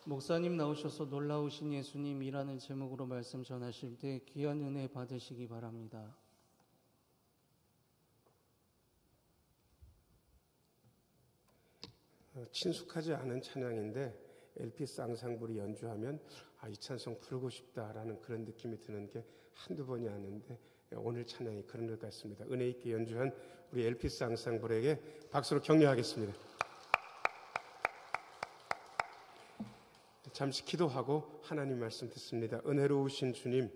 목사님 나오셔서 놀라우신 예수님이라는 제목으로 말씀 전하실 때 귀한 은혜 받으시기 바랍니다. 친숙하지 않은 찬양인데 LP 쌍상불이 연주하면 이 찬송 부르고 싶다라는 그런 느낌이 드는 게 한두 번이 아닌데 오늘 찬양이 그런 것 같습니다. 은혜 있게 연주한 우리 LP 쌍상불에게 박수로 격려하겠습니다. 잠시 기도하고 하나님 말씀 듣습니다. 은혜로우신 주님,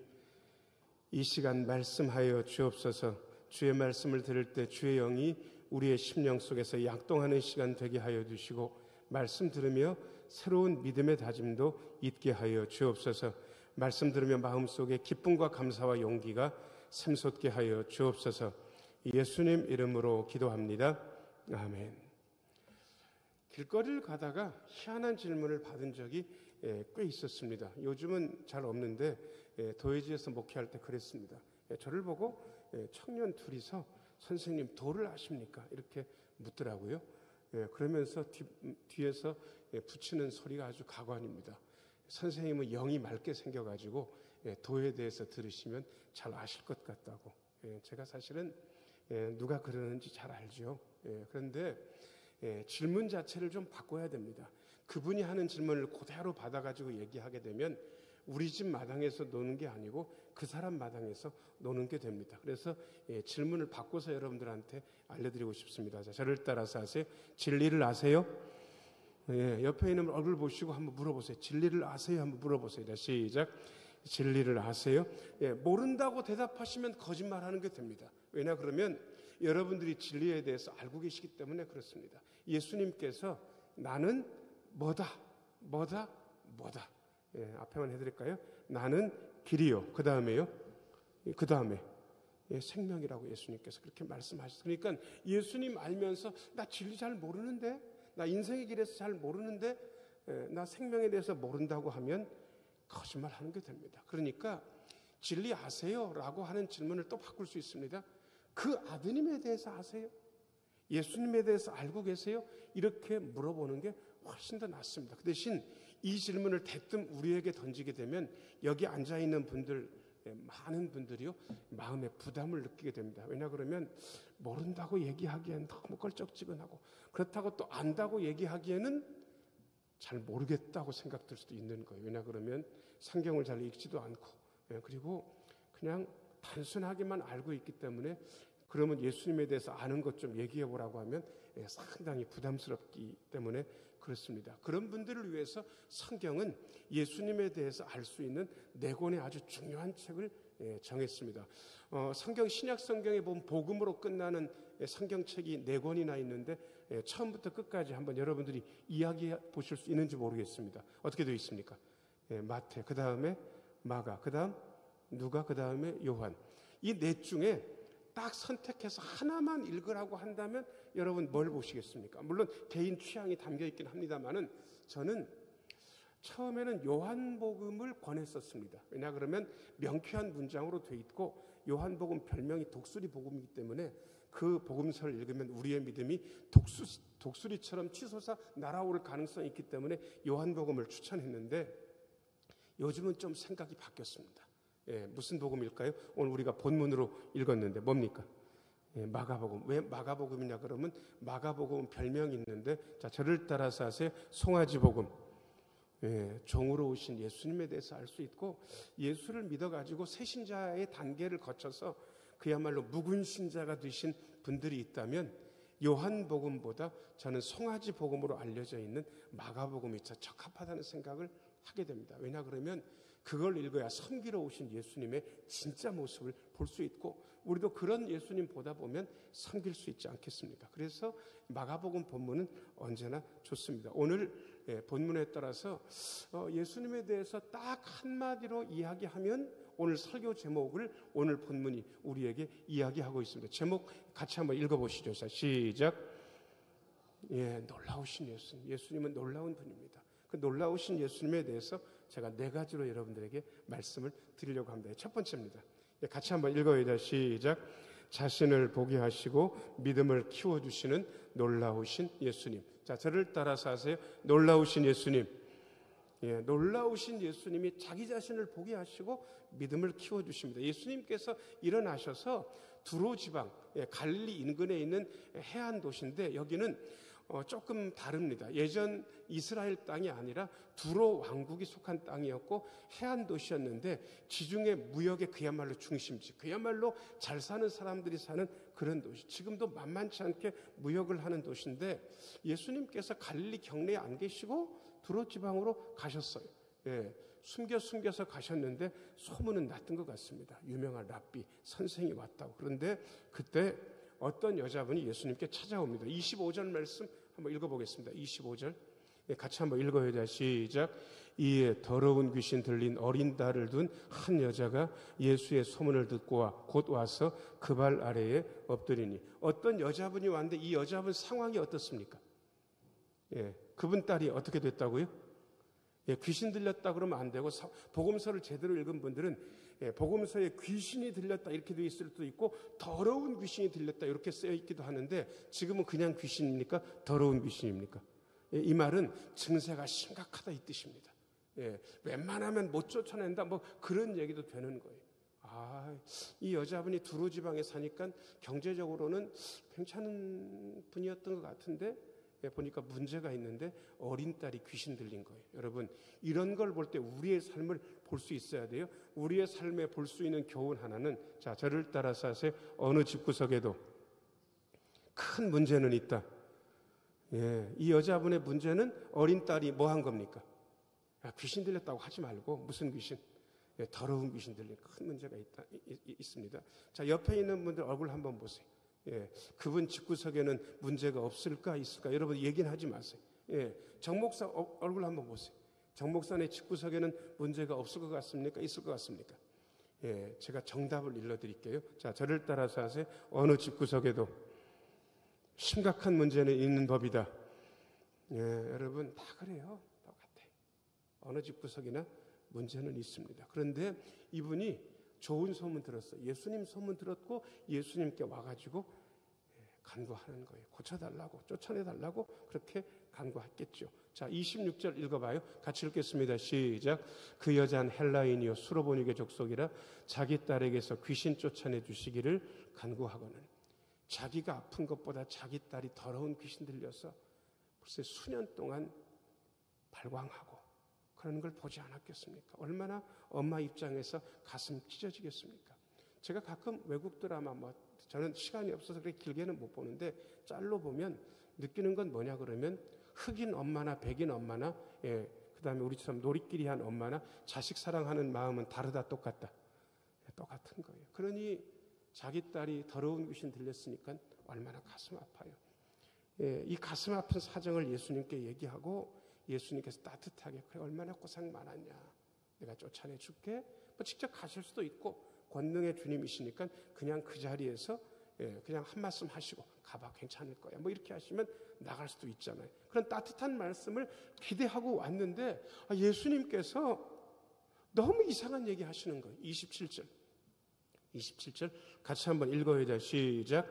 이 시간 말씀하여 주옵소서. 주의 말씀을 들을 때 주의 영이 우리의 심령 속에서 약동하는 시간 되게 하여 주시고, 말씀 들으며 새로운 믿음의 다짐도 있게 하여 주옵소서. 말씀 들으며 마음속에 기쁨과 감사와 용기가 샘솟게 하여 주옵소서. 예수님 이름으로 기도합니다. 아멘. 길거리를 가다가 희한한 질문을 받은 적이 꽤 있었습니다. 요즘은 잘 없는데 도회지에서 목회할 때 그랬습니다. 저를 보고 청년 둘이서 선생님 도를 아십니까? 이렇게 묻더라고요. 그러면서 뒤에서 붙이는 소리가 아주 가관입니다. 선생님은 영이 맑게 생겨가지고 도에 대해서 들으시면 잘 아실 것 같다고. 제가 사실은 누가 그러는지 잘 알죠. 그런데 질문 자체를 좀 바꿔야 됩니다. 그분이 하는 질문을 그대로 받아가지고 얘기하게 되면 우리 집 마당에서 노는 게 아니고 그 사람 마당에서 노는 게 됩니다. 그래서 질문을 바꿔서 여러분들한테 알려드리고 싶습니다. 자, 저를 따라서 하세요. 진리를 아세요? 옆에 있는 얼굴 보시고 한번 물어보세요. 진리를 아세요? 한번 물어보세요. 자, 시작. 진리를 아세요? 모른다고 대답하시면 거짓말하는 게 됩니다. 왜냐 그러면 여러분들이 진리에 대해서 알고 계시기 때문에 그렇습니다. 예수님께서 나는 뭐다. 앞에만 해드릴까요? 나는 길이요. 그 다음에요. 그 다음에 생명이라고 예수님께서 그렇게 말씀하셨어요. 그러니까 예수님 알면서 나 진리 잘 모르는데, 나 인생의 길에서 잘 모르는데, 나 생명에 대해서 모른다고 하면 거짓말하는 게 됩니다. 그러니까 진리 아세요? 라고 하는 질문을 또 바꿀 수 있습니다. 그 아드님에 대해서 아세요? 예수님에 대해서 알고 계세요? 이렇게 물어보는 게 훨씬 더 낫습니다. 그 대신 이 질문을 대뜸 우리에게 던지게 되면 여기 앉아있는 분들, 많은 분들이요, 마음에 부담을 느끼게 됩니다. 왜냐 그러면 모른다고 얘기하기엔 너무 껄쩍지근하고, 그렇다고 또 안다고 얘기하기에는 잘 모르겠다고 생각될 수도 있는 거예요. 왜냐 그러면 성경을 잘 읽지도 않고, 그리고 그냥 단순하게만 알고 있기 때문에, 그러면 예수님에 대해서 아는 것 좀 얘기해 보라고 하면 상당히 부담스럽기 때문에 그렇습니다. 그런 분들을 위해서 성경은 예수님에 대해서 알 수 있는 네 권의 아주 중요한 책을 정했습니다. 성경, 신약 성경에 보면 복음으로 끝나는 성경책이 네 권이나 있는데 처음부터 끝까지 한번 여러분들이 이야기해 보실 수 있는지 모르겠습니다. 어떻게 되어 있습니까? 마태, 그 다음에 마가, 그 다음 누가, 그 다음에 요한. 이 넷 중에 딱 선택해서 하나만 읽으라고 한다면 여러분 뭘 보시겠습니까? 물론 개인 취향이 담겨 있긴 합니다만은 저는 처음에는 요한복음을 권했었습니다. 왜냐 그러면 명쾌한 문장으로 돼 있고, 요한복음 별명이 독수리 복음이기 때문에 그 복음서를 읽으면 우리의 믿음이 독수리처럼 치솟아 날아올 가능성이 있기 때문에 요한복음을 추천했는데, 요즘은 좀 생각이 바뀌었습니다. 무슨 복음일까요? 오늘 우리가 본문으로 읽었는데 뭡니까? 마가복음. 왜 마가복음이냐 그러면 마가복음은 별명이 있는데, 자, 저를 따라서 하세요. 송아지복음. 종으로 오신 예수님에 대해서 알 수 있고, 예수를 믿어가지고 새신자의 단계를 거쳐서 그야말로 묵은 신자가 되신 분들이 있다면 요한복음보다 저는 송아지복음으로 알려져 있는 마가복음이 더 적합하다는 생각을 하게 됩니다. 왜냐 그러면 그걸 읽어야 섬기러 오신 예수님의 진짜 모습을 볼 수 있고, 우리도 그런 예수님 보다 보면 섬길 수 있지 않겠습니까? 그래서 마가복음 본문은 언제나 좋습니다. 오늘 본문에 따라서 예수님에 대해서 딱 한마디로 이야기하면 오늘 설교 제목을 오늘 본문이 우리에게 이야기하고 있습니다. 제목 같이 한번 읽어보시죠. 자, 시작. 놀라우신 예수님. 예수님은 놀라운 분입니다. 그 놀라우신 예수님에 대해서 제가 네 가지로 여러분들에게 말씀을 드리려고 합니다. 첫 번째입니다. 같이 한번 읽어요. 시작. 자신을 보게 하시고 믿음을 키워주시는 놀라우신 예수님. 자, 저를 따라서 하세요. 놀라우신 예수님. 놀라우신 예수님이 자기 자신을 보게 하시고 믿음을 키워주십니다. 예수님께서 일어나셔서 두로 지방, 갈릴리 인근에 있는 해안 도시인데 여기는 조금 다릅니다. 예전 이스라엘 땅이 아니라 두로 왕국이 속한 땅이었고 해안 도시였는데 지중해 무역의 그야말로 중심지, 그야말로 잘 사는 사람들이 사는 그런 도시. 지금도 만만치 않게 무역을 하는 도시인데 예수님께서 갈릴리 경내에 안 계시고 두로 지방으로 가셨어요. 숨겨서 가셨는데 소문은 났던 것 같습니다. 유명한 랍비 선생이 왔다고. 그런데 그때 어떤 여자분이 예수님께 찾아옵니다. 25절 말씀 한번 읽어보겠습니다. 25절 같이 한번 읽어요. 시작. 이에 더러운 귀신 들린 어린 딸을 둔 한 여자가 예수의 소문을 듣고 곧 와서 그 발 아래에 엎드리니. 어떤 여자분이 왔는데 이 여자분 상황이 어떻습니까? 그분 딸이 어떻게 됐다고요? 귀신 들렸다 그러면 안 되고, 복음서를 제대로 읽은 분들은 복음서에 귀신이 들렸다 이렇게 되어 있을 수도 있고 더러운 귀신이 들렸다 이렇게 쓰여 있기도 하는데, 지금은 그냥 귀신입니까? 더러운 귀신입니까? 이 말은 증세가 심각하다 이 뜻입니다. 웬만하면 못 쫓아낸다 뭐 그런 얘기도 되는 거예요. 이 여자분이 두로 지방에 사니까 경제적으로는 괜찮은 분이었던 것 같은데 보니까 문제가 있는데 어린 딸이 귀신 들린 거예요. 여러분, 이런 걸 볼 때 우리의 삶을 볼 수 있어야 돼요. 우리의 삶에 볼 수 있는 교훈 하나는, 자, 저를 따라서 하세요. 어느 집구석에도 큰 문제는 있다. 이 여자분의 문제는 어린 딸이 뭐 한 겁니까? 귀신 들렸다고 하지 말고, 무슨 귀신? 더러운 귀신 들린 큰 문제가 있습니다. 자, 옆에 있는 분들 얼굴 한번 보세요. 그분 집구석에는 문제가 없을까 있을까? 여러분 얘기는 하지 마세요. 정 목사 얼굴 한번 보세요. 정 목사의 집구석에는 문제가 없을 것 같습니까? 있을 것 같습니까? 제가 정답을 일러드릴게요. 자, 저를 따라서 하세요. 어느 집구석에도 심각한 문제는 있는 법이다. 여러분 다 그래요. 똑같아. 어느 집구석이나 문제는 있습니다. 그런데 이분이 좋은 소문 들었어요. 예수님 소문 들었고 예수님께 와가지고 간구하는 거예요. 고쳐달라고, 쫓아내달라고 그렇게 간구했겠죠. 자, 26절 읽어봐요. 같이 읽겠습니다. 시작. 그 여자는 헬라인이요 수로보니게 족속이라 자기 딸에게서 귀신 쫓아내 주시기를 간구하거늘. 자기가 아픈 것보다 자기 딸이 더러운 귀신 들려서 벌써 수년 동안 발광하고 그런 걸 보지 않았겠습니까? 얼마나 엄마 입장에서 가슴 찢어지겠습니까? 제가 가끔 외국 드라마, 저는 시간이 없어서 그렇게 길게는 못 보는데 짤로 보면 느끼는 건 뭐냐 그러면 흑인 엄마나 백인 엄마나 그 다음에 우리처럼 놀이끼리 한 엄마나 자식 사랑하는 마음은 다르다 똑같다. 똑같은 거예요. 그러니 자기 딸이 더러운 귀신 들렸으니까 얼마나 가슴 아파요. 이 가슴 아픈 사정을 예수님께 얘기하고 예수님께서 따뜻하게 그래 얼마나 고생 많았냐 내가 쫓아내 줄게. 직접 가실 수도 있고 권능의 주님이시니까 그냥 그 자리에서 그냥 한 말씀 하시고 가봐 괜찮을 거야 이렇게 하시면 나갈 수도 있잖아요. 그런 따뜻한 말씀을 기대하고 왔는데 예수님께서 너무 이상한 얘기 하시는 거예요. 27절 같이 한번 읽어야 돼. 시작.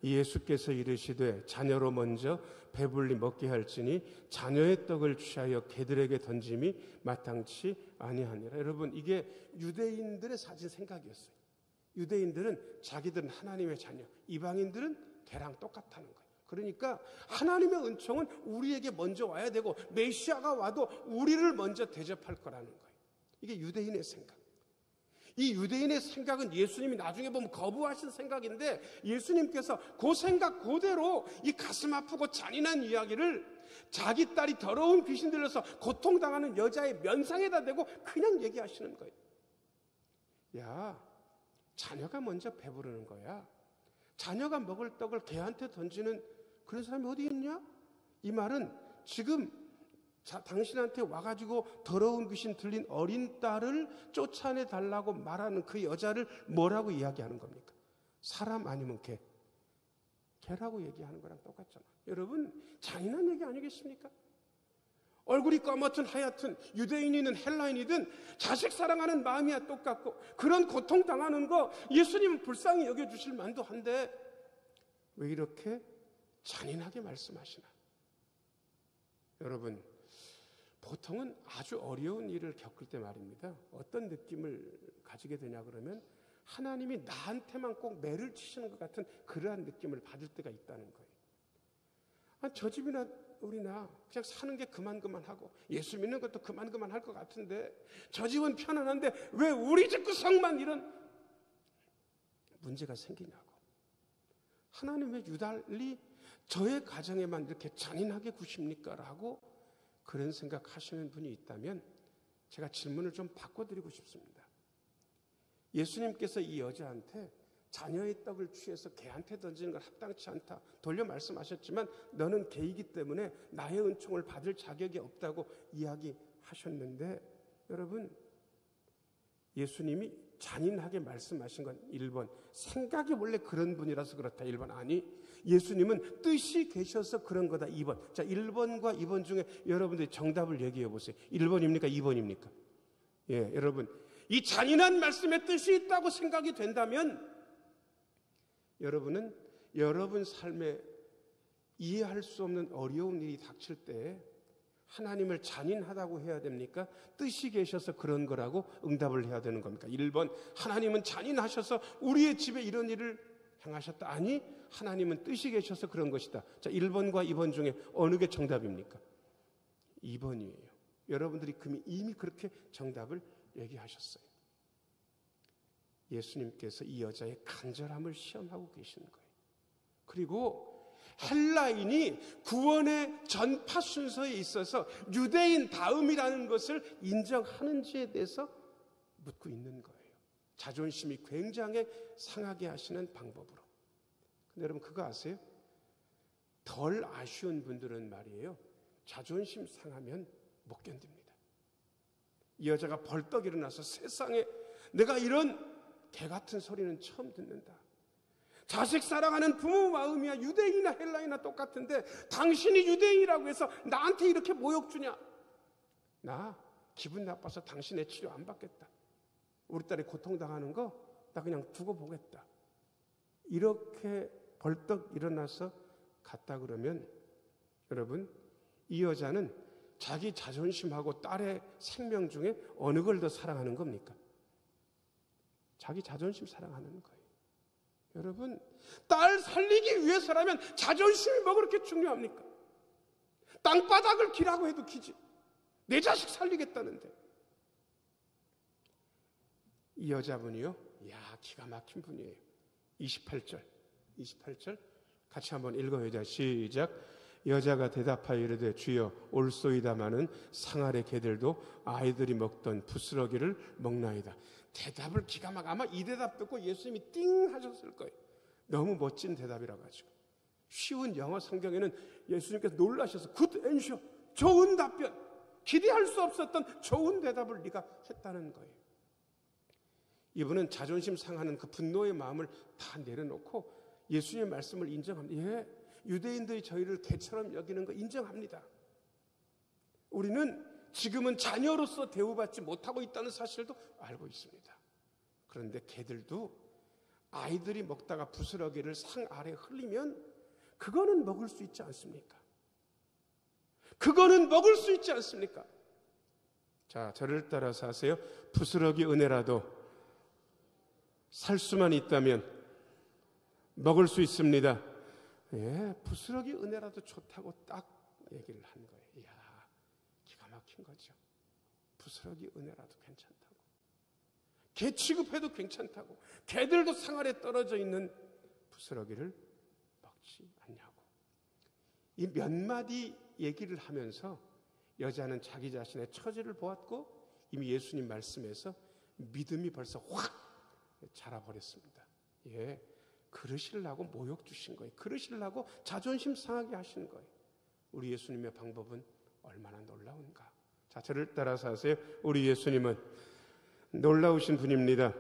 예수께서 이르시되 자녀로 먼저 배불리 먹게 할지니 자녀의 떡을 취하여 개들에게 던짐이 마땅치 아니하니라. 여러분 이게 유대인들의 사진 생각이었어요. 유대인들은 자기들은 하나님의 자녀, 이방인들은 걔랑 똑같다는 거예요. 그러니까 하나님의 은총은 우리에게 먼저 와야 되고 메시아가 와도 우리를 먼저 대접할 거라는 거예요. 이게 유대인의 생각. 이 유대인의 생각은 예수님이 나중에 보면 거부하신 생각인데 예수님께서 그 생각 그대로 이 가슴 아프고 잔인한 이야기를 자기 딸이 더러운 귀신 들려서 고통당하는 여자의 면상에다 대고 그냥 얘기하시는 거예요. 야, 자녀가 먼저 배부르는 거야. 자녀가 먹을 떡을 개한테 던지는 그런 사람이 어디 있냐? 이 말은 지금 당신한테 와가지고 더러운 귀신 들린 어린 딸을 쫓아내달라고 말하는 그 여자를 뭐라고 이야기하는 겁니까? 사람 아니면 개. 개라고 얘기하는 거랑 똑같잖아. 여러분 잔인한 얘기 아니겠습니까? 얼굴이 까맣든 하얗든 유대인이든 헬라인이든 자식 사랑하는 마음이야 똑같고 그런 고통당하는 거 예수님은 불쌍히 여겨주실 만도 한데 왜 이렇게 잔인하게 말씀하시나? 여러분 보통은 아주 어려운 일을 겪을 때 말입니다. 어떤 느낌을 가지게 되냐 그러면 하나님이 나한테만 꼭 매를 치시는 것 같은 그러한 느낌을 받을 때가 있다는 거예요. 저 집이나 우리나 그냥 사는 게 그만하고 예수 믿는 것도 그만 할 것 같은데 저 집은 편안한데 왜 우리 집 구석만 이런 문제가 생기냐고. 하나님 왜 유달리 저의 가정에만 이렇게 잔인하게 구십니까? 라고 그런 생각하시는 분이 있다면 제가 질문을 좀 바꿔드리고 싶습니다. 예수님께서 이 여자한테 자녀의 떡을 취해서 개한테 던지는 건 합당치 않다 돌려 말씀하셨지만 너는 개이기 때문에 나의 은총을 받을 자격이 없다고 이야기하셨는데 여러분 예수님이 잔인하게 말씀하신 건 1번 생각이 원래 그런 분이라서 그렇다 1번 아니 예수님은 뜻이 계셔서 그런 거다 2번. 자 1번과 2번 중에 여러분들이 정답을 얘기해 보세요. 1번입니까 2번입니까? 예, 여러분 이 잔인한 말씀에 뜻이 있다고 생각이 된다면 여러분은 여러분 삶에 이해할 수 없는 어려운 일이 닥칠 때 하나님을 잔인하다고 해야 됩니까? 뜻이 계셔서 그런 거라고 응답을 해야 되는 겁니까? 1번 하나님은 잔인하셔서 우리의 집에 이런 일을 행하셨다. 아니 하나님은 뜻이 계셔서 그런 것이다. 자 1번과 2번 중에 어느 게 정답입니까? 2번이에요. 여러분들이 이미 그렇게 정답을 얘기하셨어요. 예수님께서 이 여자의 간절함을 시험하고 계시는 거예요. 그리고 헬라인이 구원의 전파 순서에 있어서 유대인 다음이라는 것을 인정하는지에 대해서 묻고 있는 거예요. 자존심이 굉장히 상하게 하시는 방법으로. 근데 여러분 그거 아세요? 덜 아쉬운 분들은 말이에요. 자존심 상하면 못 견딥니다. 이 여자가 벌떡 일어나서 세상에 내가 이런 개 같은 소리는 처음 듣는다. 자식 사랑하는 부모 마음이야 유대인이나 헬라인이나 똑같은데 당신이 유대인이라고 해서 나한테 이렇게 모욕 주냐? 나 기분 나빠서 당신의 치료 안 받겠다. 우리 딸이 고통당하는 거 나 그냥 두고 보겠다. 이렇게 벌떡 일어나서 갔다 그러면 여러분 이 여자는 자기 자존심하고 딸의 생명 중에 어느 걸 더 사랑하는 겁니까? 자기 자존심 사랑하는 거예요. 여러분 딸 살리기 위해서라면 자존심이 뭐 그렇게 중요합니까? 땅바닥을 기라고 해도 기지. 내 자식 살리겠다는데. 이 여자분이요. 이야 기가 막힌 분이에요. 28절 같이 한번 읽어요. 시작. 여자가 대답하여 이르되 주여 올소이다마는 상 아래 개들도 아이들이 먹던 부스러기를 먹나이다. 대답을 기가 막 아마 이 대답 듣고 예수님이 띵 하셨을 거예요. 너무 멋진 대답이라 가지고 쉬운 영어 성경에는 예수님께서 놀라셔서 굿 앤셔 좋은 답변 기대할 수 없었던 좋은 대답을 네가 했다는 거예요. 이분은 자존심 상하는 그 분노의 마음을 다 내려놓고 예수님의 말씀을 인정합니다. 예, 유대인들이 저희를 개처럼 여기는 거 인정합니다. 우리는 지금은 자녀로서 대우받지 못하고 있다는 사실도 알고 있습니다. 그런데 개들도 아이들이 먹다가 부스러기를 상 아래 흘리면 그거는 먹을 수 있지 않습니까? 그거는 먹을 수 있지 않습니까? 자, 저를 따라서 하세요. 부스러기 은혜라도 살 수만 있다면 먹을 수 있습니다. 예, 부스러기 은혜라도 좋다고 딱 얘기를 한 거예요. 이야, 기가 막힌 거죠. 부스러기 은혜라도 괜찮다고. 개 취급해도 괜찮다고. 개들도 상 아래 떨어져 있는 부스러기를 먹지 않냐고. 이 몇 마디 얘기를 하면서 여자는 자기 자신의 처지를 보았고 이미 예수님 말씀에서 믿음이 벌써 확 자라버렸습니다. 예, 그러시려고 모욕 주신 거예요. 그러시려고 자존심 상하게 하신 거예요. 우리 예수님의 방법은 얼마나 놀라운가. 자, 저를 따라서 하세요. 우리 예수님은 놀라우신 분입니다.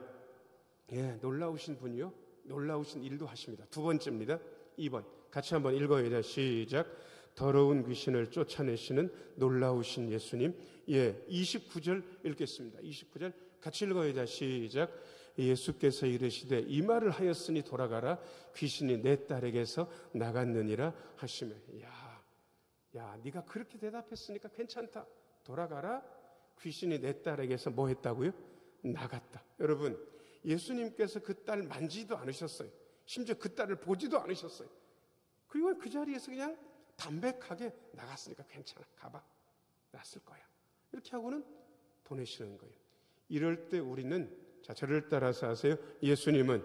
예, 놀라우신 분이요. 놀라우신 일도 하십니다. 두 번째입니다. 2번 같이 한번 읽어요. 시작. 더러운 귀신을 쫓아내시는 놀라우신 예수님. 예, 29절 읽겠습니다. 29절 같이 읽어요. 시작. 예수께서 이르시되 이 말을 하였으니 돌아가라. 귀신이 내 딸에게서 나갔느니라 하시며. 야, 네가 그렇게 대답했으니까 괜찮다. 돌아가라. 귀신이 내 딸에게서 뭐 했다고요? 나갔다. 여러분, 예수님께서 그 딸 만지지도 않으셨어요. 심지어 그 딸을 보지도 않으셨어요. 그리고 그 자리에서 그냥 담백하게 나갔으니까 괜찮아. 가봐. 났을 거야. 이렇게 하고는 보내시는 거예요. 이럴 때 우리는, 자, 저를 따라서 하세요. 예수님은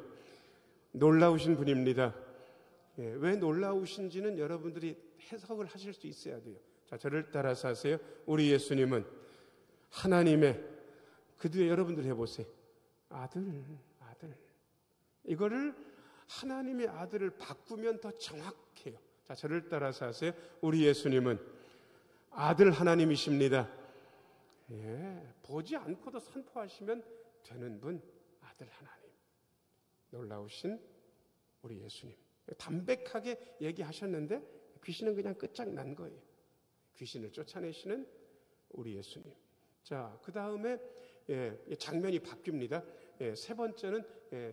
놀라우신 분입니다. 왜 놀라우신지는 여러분들이 해석을 하실 수 있어야 돼요. 자, 저를 따라서 하세요. 우리 예수님은 하나님의, 그 뒤에 여러분들 해보세요. 아들. 이거를 하나님의 아들을 바꾸면 더 정확해요. 자, 저를 따라서 하세요. 우리 예수님은 아들 하나님이십니다. 보지 않고도 선포하시면 되는 분, 아들 하나님. 놀라우신 우리 예수님. 담백하게 얘기하셨는데 귀신은 그냥 끝장난 거예요. 귀신을 쫓아내시는 우리 예수님. 자, 그 다음에 장면이 바뀝니다. 세 번째는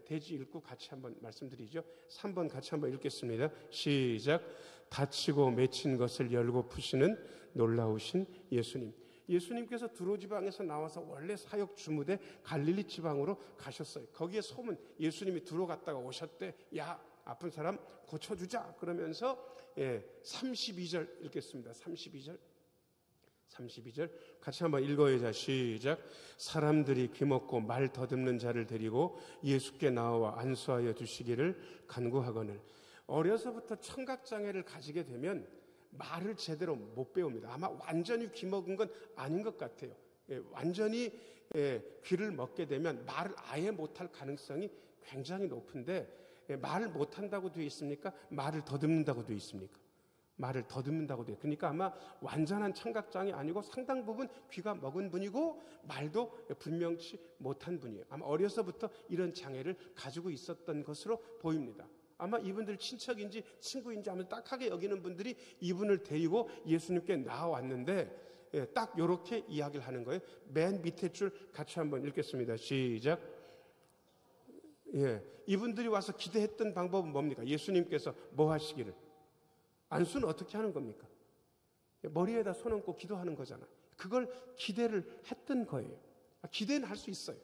대지 읽고 같이 한번 말씀드리죠. 3번 같이 한번 읽겠습니다. 시작. 다치고 맺힌 것을 열고 푸시는 놀라우신 예수님. 예수님께서 두로 지방에서 나와서 원래 사역 주무대 갈릴리 지방으로 가셨어요. 거기에 소문, 예수님이 두로 갔다가 오셨대. 야, 아픈 사람 고쳐주자. 그러면서 32절 읽겠습니다. 32절 같이 한번 읽어야죠. 시작. 사람들이 귀먹고 말 더듬는 자를 데리고 예수께 나와 안수하여 주시기를 간구하거늘. 어려서부터 청각장애를 가지게 되면 말을 제대로 못 배웁니다. 아마 완전히 귀먹은 건 아닌 것 같아요. 완전히 귀를 먹게 되면 말을 아예 못할 가능성이 굉장히 높은데, 말을 못한다고 되어 있습니까? 말을 더듬는다고 되어 있습니까? 말을 더듬는다고 돼요. 그러니까 아마 완전한 청각장애 아니고 상당 부분 귀가 먹은 분이고 말도 분명치 못한 분이에요. 아마 어려서부터 이런 장애를 가지고 있었던 것으로 보입니다. 아마 이분들 친척인지 친구인지 아마 딱하게 여기는 분들이 이분을 데리고 예수님께 나와왔는데 딱 이렇게 이야기를 하는 거예요. 맨 밑에 줄 같이 한번 읽겠습니다. 시작. 이분들이 와서 기대했던 방법은 뭡니까? 예수님께서 뭐 하시기를? 안수는 어떻게 하는 겁니까? 머리에다 손 얹고 기도하는 거잖아요. 그걸 기대를 했던 거예요. 기대는 할 수 있어요.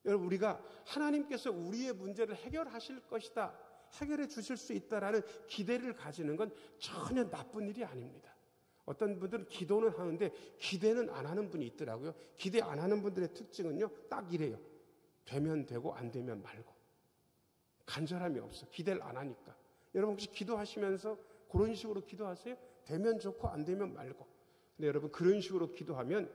여러분, 우리가 하나님께서 우리의 문제를 해결하실 것이다, 해결해 주실 수 있다라는 기대를 가지는 건 전혀 나쁜 일이 아닙니다. 어떤 분들은 기도는 하는데 기대는 안 하는 분이 있더라고요. 기대 안 하는 분들의 특징은요, 딱 이래요. 되면 되고 안 되면 말고. 간절함이 없어. 기대를 안 하니까. 여러분 혹시 기도하시면서 그런 식으로 기도하세요? 되면 좋고 안 되면 말고. 근데 여러분 그런 식으로 기도하면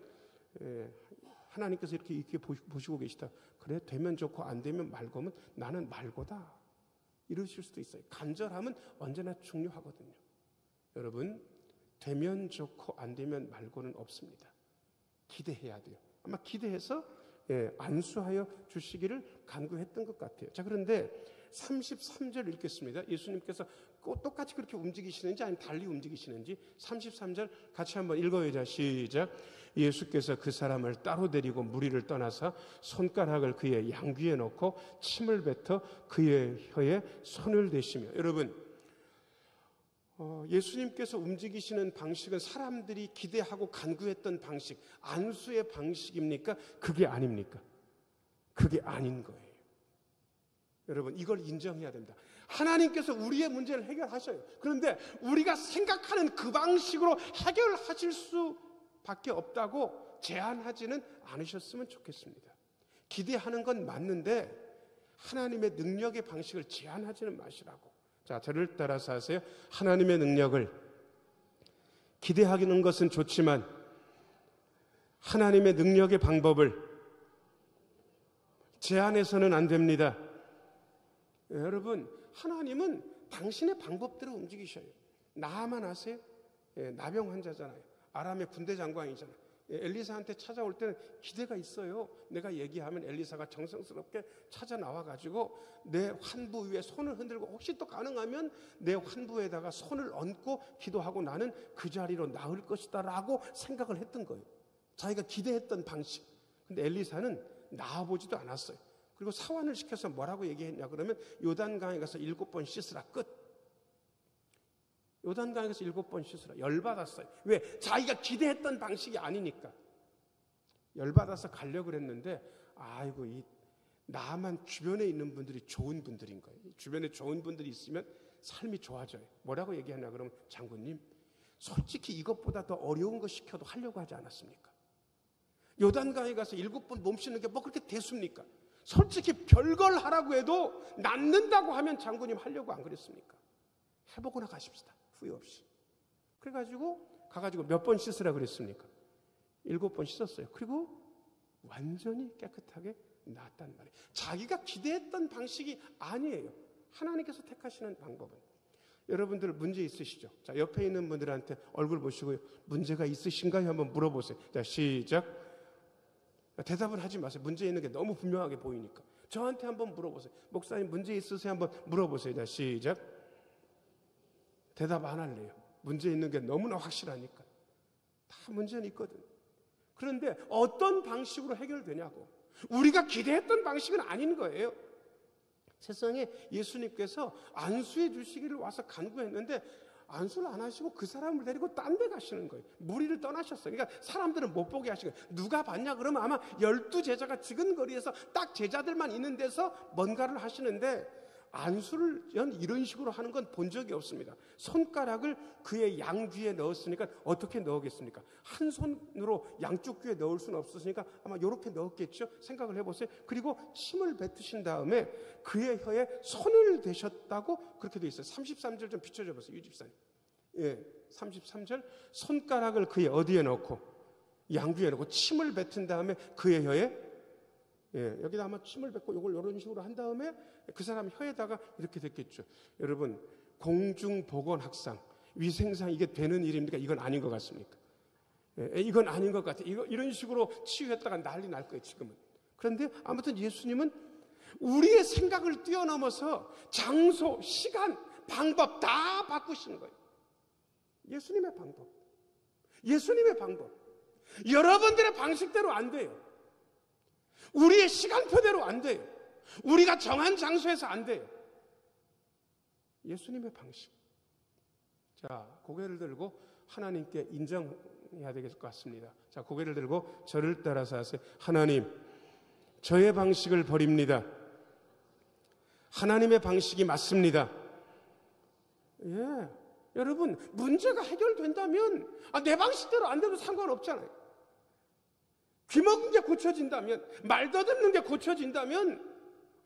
하나님께서 이렇게 보시고 계시다. 그래, 되면 좋고 안 되면 말고면 나는 말고다. 이러실 수도 있어요. 간절함은 언제나 중요하거든요. 여러분, 되면 좋고 안 되면 말고는 없습니다. 기대해야 돼요. 아마 기대해서 안수하여 주시기를 간구했던 것 같아요. 자, 그런데 33절 읽겠습니다. 예수님께서 똑같이 그렇게 움직이시는지 아니면 달리 움직이시는지 33절 같이 한번 읽어야죠. 시작. 예수께서 그 사람을 따로 데리고 무리를 떠나서 손가락을 그의 양귀에 넣고 침을 뱉어 그의 혀에 손을 대시며. 여러분, 예수님께서 움직이시는 방식은 사람들이 기대하고 간구했던 방식, 안수의 방식입니까? 그게 아닙니까? 그게 아닌 거예요. 여러분, 이걸 인정해야 됩니다. 하나님께서 우리의 문제를 해결하셔요. 그런데 우리가 생각하는 그 방식으로 해결하실 수밖에 없다고 제한하지는 않으셨으면 좋겠습니다. 기대하는 건 맞는데 하나님의 능력의 방식을 제한하지는 마시라고. 자, 저를 따라서 하세요. 하나님의 능력을 기대하는 것은 좋지만 하나님의 능력의 방법을 제한해서는 안 됩니다. 여러분, 하나님은 당신의 방법대로 움직이셔요. 나만 아세요? 나병 환자잖아요. 아람의 군대 장관이잖아요. 엘리사한테 찾아올 때는 기대가 있어요. 내가 얘기하면 엘리사가 정성스럽게 찾아 나와가지고 내 환부 위에 손을 흔들고 혹시 또 가능하면 내 환부에다가 손을 얹고 기도하고 나는 그 자리로 나을 것이다 라고 생각을 했던 거예요. 자기가 기대했던 방식. 근데 엘리사는 나아보지도 않았어요. 그리고 사환을 시켜서 뭐라고 얘기했냐 그러면 요단강에 가서 7번 씻으라, 끝. 요단강에서 7번 씻으라. 열받았어요. 왜? 자기가 기대했던 방식이 아니니까. 열받아서 가려고 그랬는데 아이고 나만 주변에 있는 분들이 좋은 분들인 거예요. 주변에 좋은 분들이 있으면 삶이 좋아져요. 뭐라고 얘기하냐 그러면 장군님 솔직히 이것보다 더 어려운 거 시켜도 하려고 하지 않았습니까? 요단강에 가서 7번 몸 씻는 게 뭐 그렇게 대수입니까? 솔직히 별걸 하라고 해도 낫는다고 하면 장군님 하려고 안 그랬습니까? 해보거나 가십시다. 후회 없이. 그래가지고 가가지고 몇 번 씻으라 그랬습니까? 7번 씻었어요. 그리고 완전히 깨끗하게 나았단 말이에요. 자기가 기대했던 방식이 아니에요. 하나님께서 택하시는 방법은. 여러분들 문제 있으시죠? 자, 옆에 있는 분들한테 얼굴 보시고요. 문제가 있으신가요? 한번 물어보세요. 자, 시작. 대답을 하지 마세요. 문제 있는 게 너무 분명하게 보이니까. 저한테 한번 물어보세요. 목사님 문제 있으세요? 한번 물어보세요. 자, 시작. 대답 안 할래요. 문제 있는 게 너무나 확실하니까. 다 문제는 있거든. 그런데 어떤 방식으로 해결되냐고. 우리가 기대했던 방식은 아닌 거예요. 세상에 예수님께서 안수해 주시기를 와서 간구했는데 안수를 안 하시고 그 사람을 데리고 딴 데 가시는 거예요. 무리를 떠나셨어요. 그러니까 사람들은 못 보게 하시고 누가 봤냐 그러면 아마 12제자가 지근거리에서 딱 제자들만 있는 데서 뭔가를 하시는데 안수를 이런 식으로 하는 건 본 적이 없습니다. 손가락을 그의 양귀에 넣었으니까 어떻게 넣겠습니까? 한 손으로 양쪽 귀에 넣을 수는 없으니까 아마 이렇게 넣었겠죠? 생각을 해보세요. 그리고 침을 뱉으신 다음에 그의 혀에 손을 대셨다고 그렇게 돼 있어요. 33절 좀 비춰줘 보세요. 유집사님. 예, 33절 손가락을 그의 어디에 넣고 양귀에 넣고 침을 뱉은 다음에 그의 혀에 여기다 아마 침을 뱉고 이걸 이런 식으로 한 다음에 그 사람 혀에다가 이렇게 됐겠죠. 여러분 공중보건학상 위생상 이게 되는 일입니까? 이건 아닌 것 같습니까? 이건 아닌 것 같아요. 이런 식으로 치유했다가 난리 날 거예요 지금은. 그런데 아무튼 예수님은 우리의 생각을 뛰어넘어서 장소, 시간, 방법 다 바꾸시는 거예요. 예수님의 방법. 예수님의 방법. 여러분들의 방식대로 안 돼요. 우리의 시간표대로 안 돼요. 우리가 정한 장소에서 안 돼요. 예수님의 방식. 자, 고개를 들고 하나님께 인정해야 될 것 같습니다. 자, 고개를 들고 저를 따라서 하세요. 하나님, 저의 방식을 버립니다. 하나님의 방식이 맞습니다. 예, 여러분 문제가 해결된다면 내 방식대로 안 돼도 상관없잖아요. 귀 먹은 게 고쳐진다면, 말 더듬는 게 고쳐진다면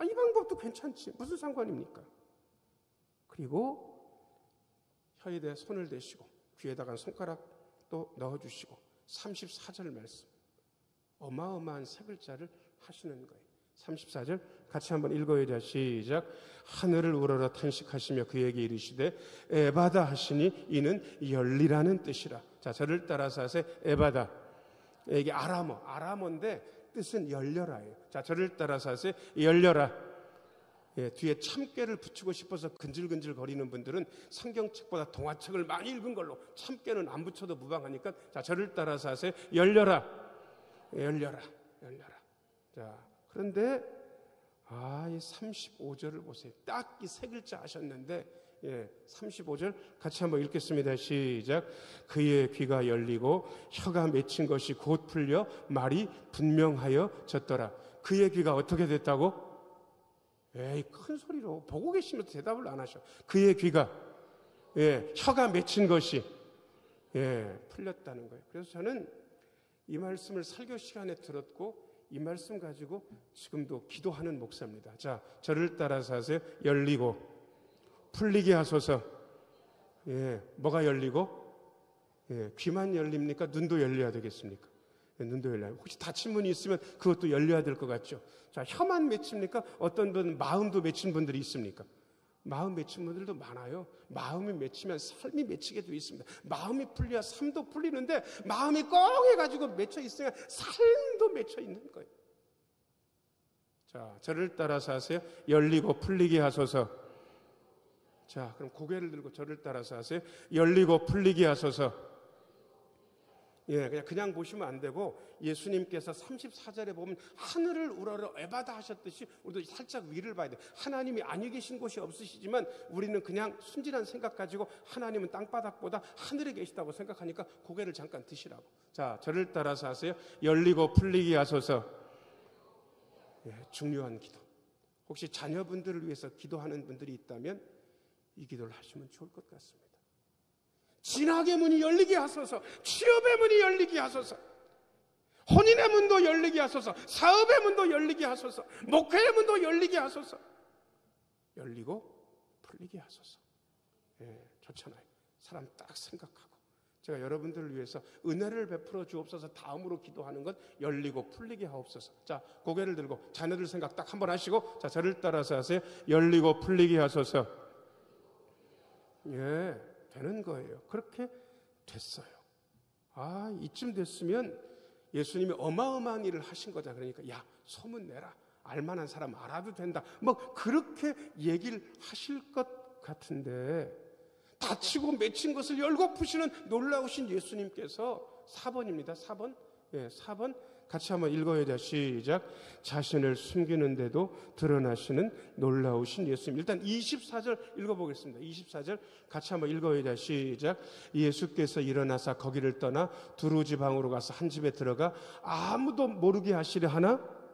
이 방법도 괜찮지. 무슨 상관입니까? 그리고 혀에 대해 손을 대시고 귀에다가 손가락도 넣어주시고 34절 말씀. 어마어마한 세 글자를 하시는 거예요. 34절 같이 한번 읽어야죠. 시작. 하늘을 우러러 탄식하시며 그에게 이르시되 에바다 하시니 이는 열리라는 뜻이라. 자, 저를 따라서 하세요. 에바다. 이게 아람어인데 뜻은 열려라예요. 자, 저를 따라서 하세요. 열려라. 예, 뒤에 참깨를 붙이고 싶어서 근질근질 거리는 분들은 성경책보다 동화책을 많이 읽은 걸로 참깨는 안 붙여도 무방하니까 자, 저를 따라서 하세요. 열려라. 열려라. 열려라. 자, 그런데 이 35절을 보세요. 딱 이 세 글자 하셨는데 35절 같이 한번 읽겠습니다. 시작. 그의 귀가 열리고 혀가 맺힌 것이 곧 풀려 말이 분명하여졌더라. 그의 귀가 어떻게 됐다고? 큰 소리로 보고 계시면서 대답을 안 하셔. 그의 귀가 혀가 맺힌 것이 풀렸다는 거예요. 그래서 저는 이 말씀을 설교 시간에 들었고 이 말씀 가지고 지금도 기도하는 목사입니다. 자, 저를 따라서 하세요. 열리고 풀리게 하소서. 뭐가 열리고? 귀만 열립니까? 눈도 열려야 되겠습니까? 눈도 열려야. 혹시 닫힌 문이 있으면 그것도 열려야 될 것 같죠? 자, 혀만 맺힙니까? 어떤 분은 마음도 맺힌 분들이 있습니까? 마음 맺힌 분들도 많아요. 마음이 맺히면 삶이 맺히게 되어 있습니다. 마음이 풀려야 삶도 풀리는데 마음이 꽁 해가지고 맺혀 있어야 삶도 맺혀 있는 거예요. 자, 저를 따라서 하세요. 열리고 풀리게 하소서. 자, 그럼 고개를 들고 저를 따라서 하세요. 열리고 풀리게 하소서. 그냥 보시면 안 되고 예수님께서 34절에 보면 하늘을 우러러 에바다 하셨듯이 우리도 살짝 위를 봐야 돼요. 하나님이 아니 계신 곳이 없으시지만 우리는 그냥 순진한 생각 가지고 하나님은 땅바닥보다 하늘에 계시다고 생각하니까 고개를 잠깐 드시라고. 자, 저를 따라서 하세요. 열리고 풀리게 하소서. 중요한 기도. 혹시 자녀분들을 위해서 기도하는 분들이 있다면 이 기도를 하시면 좋을 것 같습니다. 진학의 문이 열리게 하소서. 취업의 문이 열리게 하소서. 혼인의 문도 열리게 하소서. 사업의 문도 열리게 하소서. 목회의 문도 열리게 하소서. 열리고 풀리게 하소서. 좋잖아요. 사람 딱 생각하고 제가 여러분들을 위해서 은혜를 베풀어 주옵소서 다음으로 기도하는 것 열리고 풀리게 하옵소서. 자, 고개를 들고 자녀들 생각 딱 한번 하시고 자, 저를 따라서 하세요. 열리고 풀리게 하소서. 되는 거예요. 그렇게 됐어요. 이쯤 됐으면 예수님이 어마어마한 일을 하신 거잖아. 그러니까 야, 소문 내라. 알만한 사람 알아도 된다. 뭐 그렇게 얘기를 하실 것 같은데 다치고 맺힌 것을 열고 푸시는 놀라우신 예수님께서 4번입니다. 4번. 4번 같이 한번 읽어야 돼. 시작. 자신을 숨기는데도 드러나시는 놀라우신 예수님. 일단 24절 읽어보겠습니다. 24절 같이 한번 읽어야 돼. 시작. 예수께서 일어나사 거기를 떠나 두루 지방으로 가서 한 집에 들어가 아무도 모르게 하시려 하나?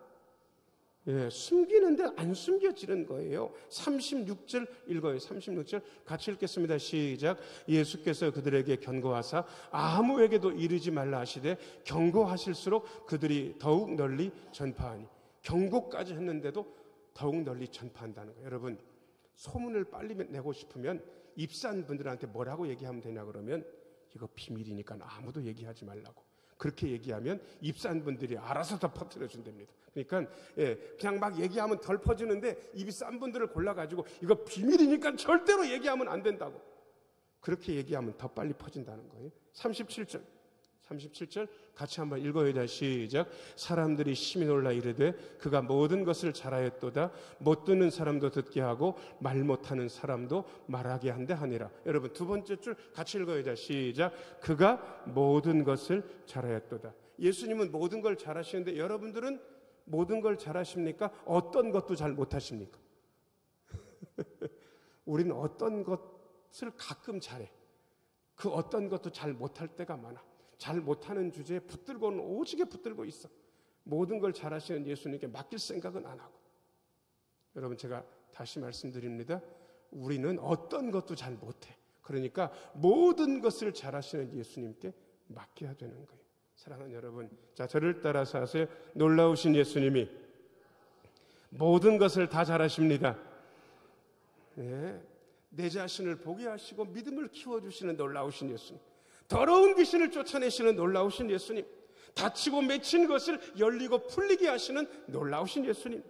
숨기는데 안 숨겨지는 거예요. 36절 읽어요. 36절 같이 읽겠습니다. 시작. 예수께서 그들에게 경고하사 아무에게도 이르지 말라 하시되 경고하실수록 그들이 더욱 널리 전파하니. 경고까지 했는데도 더욱 널리 전파한다는 거예요. 여러분, 소문을 빨리 내고 싶으면 입사한 분들한테 뭐라고 얘기하면 되냐 그러면 이거 비밀이니까 아무도 얘기하지 말라고. 그렇게 얘기하면 입사한 분들이 알아서 다 퍼뜨려 준답니다. 그러니까 그냥 막 얘기하면 덜 퍼지는데 입이 싼 분들을 골라가지고 이거 비밀이니까 절대로 얘기하면 안 된다고. 그렇게 얘기하면 더 빨리 퍼진다는 거예요. 37절 같이 한번 읽어야 돼. 시작. 사람들이 심히 놀라 이르되 그가 모든 것을 잘하였도다. 못 듣는 사람도 듣게 하고 말 못하는 사람도 말하게 한다 하니라. 여러분 두 번째 줄 같이 읽어야 돼. 시작. 그가 모든 것을 잘하였도다. 예수님은 모든 걸 잘하시는데 여러분들은 모든 걸 잘하십니까? 어떤 것도 잘 못하십니까? 우리는 어떤 것을 가끔 잘해. 그 어떤 것도 잘 못할 때가 많아. 잘 못하는 주제에 붙들고는 오지게 붙들고 있어. 모든 걸 잘하시는 예수님께 맡길 생각은 안 하고. 여러분 제가 다시 말씀드립니다. 우리는 어떤 것도 잘 못해. 그러니까 모든 것을 잘하시는 예수님께 맡겨야 되는 거예요. 사랑하는 여러분, 자 저를 따라서 하세요. 놀라우신 예수님이 모든 것을 다 잘하십니다. 내 자신을 보게 하시고 믿음을 키워주시는 놀라우신 예수님. 더러운 귀신을 쫓아내시는 놀라우신 예수님. 다치고 맺힌 것을 열리고 풀리게 하시는 놀라우신 예수님.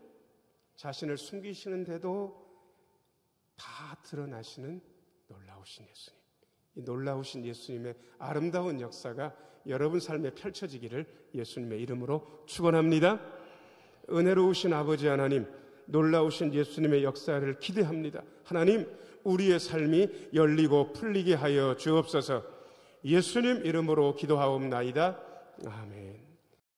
자신을 숨기시는데도 다 드러나시는 놀라우신 예수님. 이 놀라우신 예수님의 아름다운 역사가 여러분 삶에 펼쳐지기를 예수님의 이름으로 축원합니다. 은혜로우신 아버지 하나님, 놀라우신 예수님의 역사를 기대합니다. 하나님, 우리의 삶이 열리고 풀리게 하여 주옵소서. 예수님 이름으로 기도하옵나이다. 아멘.